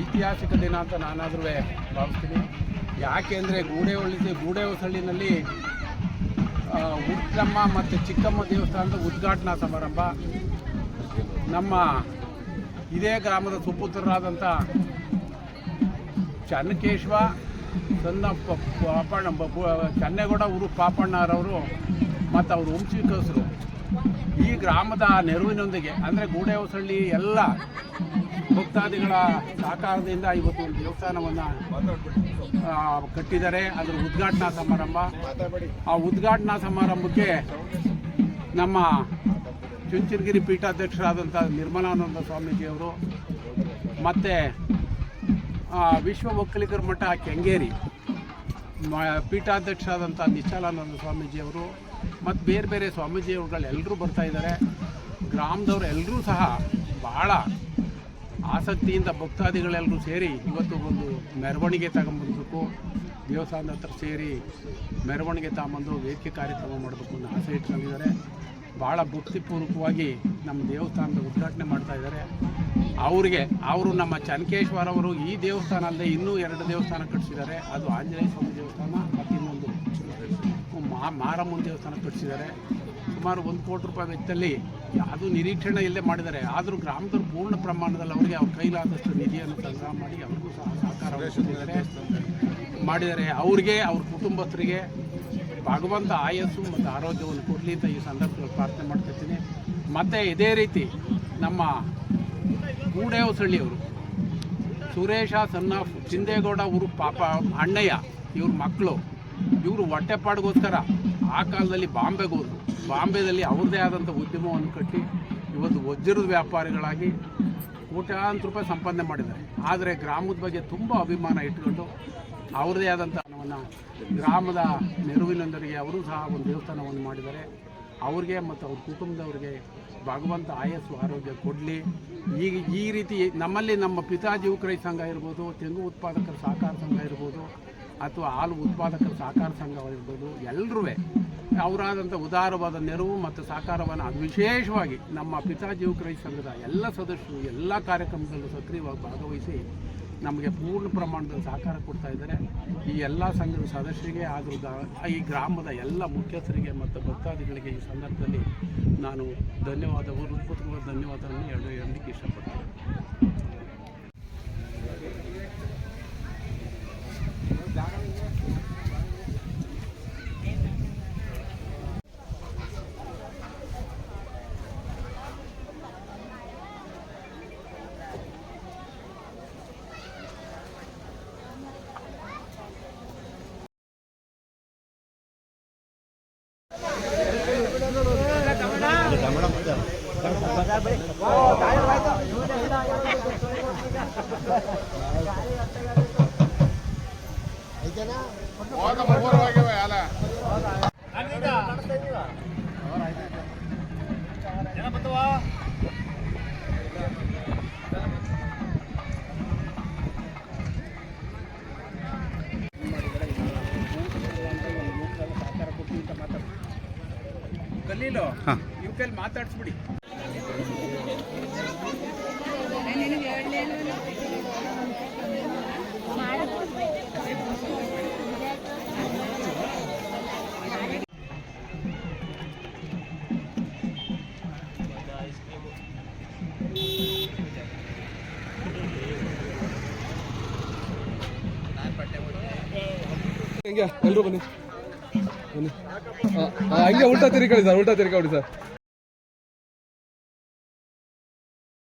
ಐತಿಹಾಸಿಕ ದಿನ ಅಂತ ನಾನಾದರೂ ಭಾವಿಸ್ತೀನಿ. ಯಾಕೆ ಅಂದರೆ ಗೂಡೆ ಹೊಸಳ್ಳಿನಲ್ಲಿ ಉತ್ತಮ್ಮ ಮತ್ತು ಚಿಕ್ಕಮ್ಮ ದೇವಸ್ಥಾನದ ಉದ್ಘಾಟನಾ ಸಮಾರಂಭ ನಮ್ಮ ಇದೇ ಗ್ರಾಮದ ಸುಪುತ್ರರಾದಂಥ ಚನ್ನಕೇಶವ ಪಾಪಣ್ಣ ಚನ್ನೇಗೌಡ ಊರು ಪಾಪಣ್ಣರವರು ಮತ್ತು ಅವರು ವಂಶಿಕಸರು ಈ ಗ್ರಾಮದ ನೆರವಿನೊಂದಿಗೆ ಅಂದರೆ ಗೂಡೆ ಹೊಸಳ್ಳಿ ಎಲ್ಲ ಭಕ್ತಾದಿಗಳ ಸಹಕಾರದಿಂದ ಇವತ್ತು ಒಂದು ದೇವಸ್ಥಾನವನ್ನು ಕಟ್ಟಿದ್ದಾರೆ. ಅದರ ಉದ್ಘಾಟನಾ ಸಮಾರಂಭ. ಆ ಉದ್ಘಾಟನಾ ಸಮಾರಂಭಕ್ಕೆ ನಮ್ಮ ಚುಂಚನಗಿರಿ ಪೀಠಾಧ್ಯಕ್ಷರಾದಂಥ ನಿರ್ಮಲಾನಂದ ಸ್ವಾಮೀಜಿಯವರು ಮತ್ತು ವಿಶ್ವ ಒಕ್ಕಲಿಗರ ಮಠ ಕೆಂಗೇರಿ ಪೀಠಾಧ್ಯಕ್ಷರಾದಂಥ ನಿಶ್ಚಲಾನಂದ ಸ್ವಾಮೀಜಿಯವರು ಮತ್ತು ಬೇರೆ ಬೇರೆ ಸ್ವಾಮೀಜಿಯವರುಗಳೆಲ್ಲರೂ ಬರ್ತಾಯಿದ್ದಾರೆ. ಗ್ರಾಮದವರು ಎಲ್ಲರೂ ಸಹ ಭಾಳ ಆಸಕ್ತಿಯಿಂದ ಭಕ್ತಾದಿಗಳೆಲ್ಲರೂ ಸೇರಿ ಇವತ್ತು ಒಂದು ಮೆರವಣಿಗೆ ತಗೊಂಬಂದಬೇಕು, ದೇವಸ್ಥಾನದ ಹತ್ರ ಸೇರಿ ಮೆರವಣಿಗೆ ತಗೊಂಬಂದು ವೇದಿಕೆ ಕಾರ್ಯಕ್ರಮ ಮಾಡಬೇಕು ಅನ್ನೋ ಆಸೆ ಇಟ್ಕೊಂಡಿದ್ದಾರೆ. ಭಾಳ ಭಕ್ತಿಪೂರ್ವಕವಾಗಿ ನಮ್ಮ ದೇವಸ್ಥಾನದ ಉದ್ಘಾಟನೆ ಮಾಡ್ತಾಯಿದ್ದಾರೆ. ಅವರು ನಮ್ಮ ಚನ್ನಕೇಶ್ವರವರು ಈ ದೇವಸ್ಥಾನ ಅಲ್ಲದೆ ಇನ್ನೂ 2 ದೇವಸ್ಥಾನ ಕಟ್ಟಿಸಿದ್ದಾರೆ. ಅದು ಆಂಜನೇಯ ಸ್ವಾಮಿ ದೇವಸ್ಥಾನ ಮತ್ತು ಇನ್ನೊಂದು ಮಾರಮ್ಮನ ದೇವಸ್ಥಾನ ಕಟ್ಟಿಸಿದ್ದಾರೆ. ಸುಮಾರು 1 ಕೋಟಿ ರೂಪಾಯಿ ವೆಚ್ಚದಲ್ಲಿ ಅದು ನಿರೀಕ್ಷಣೆ ಇಲ್ಲದೆ ಮಾಡಿದ್ದಾರೆ. ಆದರೂ ಗ್ರಾಮದವರು ಪೂರ್ಣ ಪ್ರಮಾಣದಲ್ಲಿ ಅವರಿಗೆ ಅವ್ರ ಕೈಲಾದಷ್ಟು ನಿಧಿಯನ್ನು ಸಂಗ್ರಹ ಮಾಡಿ ಅವ್ರಿಗೂ ಸಹ ಸಹಕಾರ ಮಾಡಿದ್ದಾರೆ. ಅವ್ರಿಗೆ ಅವ್ರ ಕುಟುಂಬಸ್ಥರಿಗೆ ಭಗವಂತ ಆಯಸ್ಸು ಮತ್ತು ಆರೋಗ್ಯವನ್ನು ಕೊಡಲಿ ಅಂತ ಈ ಸಂದರ್ಭದಲ್ಲಿ ಪ್ರಾರ್ಥನೆ ಮಾಡ್ತಿರ್ತೀನಿ. ಮತ್ತು ಇದೇ ರೀತಿ ನಮ್ಮ ಗೂಡೆ ಹೊಸಳ್ಳಿಯವರು ಸುರೇಶ ಸನ್ನಾಫ್ ಚಿಂದೇಗೌಡ ಊರು ಅಣ್ಣಯ್ಯ ಇವ್ರ ಮಕ್ಕಳು ಇವರು ಹೊಟ್ಟೆಪಾಡಿಗೋಸ್ಕರ ಆ ಕಾಲದಲ್ಲಿ ಬಾಂಬೆಗೆ ಹೋದರು. ಬಾಂಬೆದಲ್ಲಿ ಅವ್ರದ್ದೇ ಆದಂಥ ಉದ್ಯಮವನ್ನು ಕಟ್ಟಿ ಇವತ್ತು ವಜ್ರದ ವ್ಯಾಪಾರಿಗಳಾಗಿ ಕೋಟ್ಯಾಂತರ ರೂಪಾಯಿ ಸಂಪಾದನೆ ಮಾಡಿದ್ದಾರೆ. ಆದರೆ ಗ್ರಾಮದ ಬಗ್ಗೆ ತುಂಬ ಅಭಿಮಾನ ಇಟ್ಕೊಂಡು ಅವ್ರದ್ದೇ ಆದಂಥ ಹಣವನ್ನು ಗ್ರಾಮದ ನೆರವಿನೊಂದರಿಗೆ ಅವರು ಸಹ ಒಂದು ದೇವಸ್ಥಾನವನ್ನು ಮಾಡಿದ್ದಾರೆ. ಅವ್ರಿಗೆ ಮತ್ತು ಅವ್ರ ಕುಟುಂಬದವ್ರಿಗೆ ಭಗವಂತ ಆಯಸ್ಸು ಆರೋಗ್ಯ ಕೊಡಲಿ. ಈ ರೀತಿ ನಮ್ಮಲ್ಲಿ ನಮ್ಮ ಪಿತಾಜಿ ಯುವಕರ ಸಂಘ ಇರ್ಬೋದು, ತೆಂಗು ಉತ್ಪಾದಕರ ಸಹಕಾರ ಸಂಘ ಇರ್ಬೋದು, ಅಥವಾ ಹಾಲು ಉತ್ಪಾದಕರ ಸಹಕಾರ ಸಂಘ ಇರ್ಬೋದು, ಎಲ್ಲರೂ ಅವರಾದಂಥ ಉದಾರವಾದ ನೆರವು ಮತ್ತು ಸಹಕಾರವನ್ನು ಅದು ವಿಶೇಷವಾಗಿ ನಮ್ಮ ಪಿತಾಜಿ ಯುವಕರ ಸಂಘದ ಎಲ್ಲ ಸದಸ್ಯರು ಎಲ್ಲ ಕಾರ್ಯಕ್ರಮದಲ್ಲೂ ಸಕ್ರಿಯವಾಗಿ ಭಾಗವಹಿಸಿ ನಮಗೆ ಪೂರ್ಣ ಪ್ರಮಾಣದಲ್ಲಿ ಸಹಕಾರ ಕೊಡ್ತಾ ಇದ್ದಾರೆ. ಈ ಎಲ್ಲ ಸಂಘದ ಸದಸ್ಯರಿಗೆ ಹಾಗೂ ಈ ಗ್ರಾಮದ ಎಲ್ಲ ಮುಖ್ಯಸ್ಥರಿಗೆ ಮತ್ತು ಭಕ್ತಾದಿಗಳಿಗೆ ಈ ಸಂದರ್ಭದಲ್ಲಿ ನಾನು ಹೃತ್ಪೂರ್ವಕ ಧನ್ಯವಾದವನ್ನು ಹೇಳಲಿಕ್ಕೆ ಇಷ್ಟಪಡ್ತೀನಿ. ಕಲೀಲು ಇವ್ ಕೈಲಿ ಮಾತಾಡ್ಸ್ಬಿಡಿ. ಎಲ್ಲರೂ ಬನ್ನಿ. ಹಂಗೆ ಉಲ್ಟಾ ತಿರುಗಿ ಸರ್.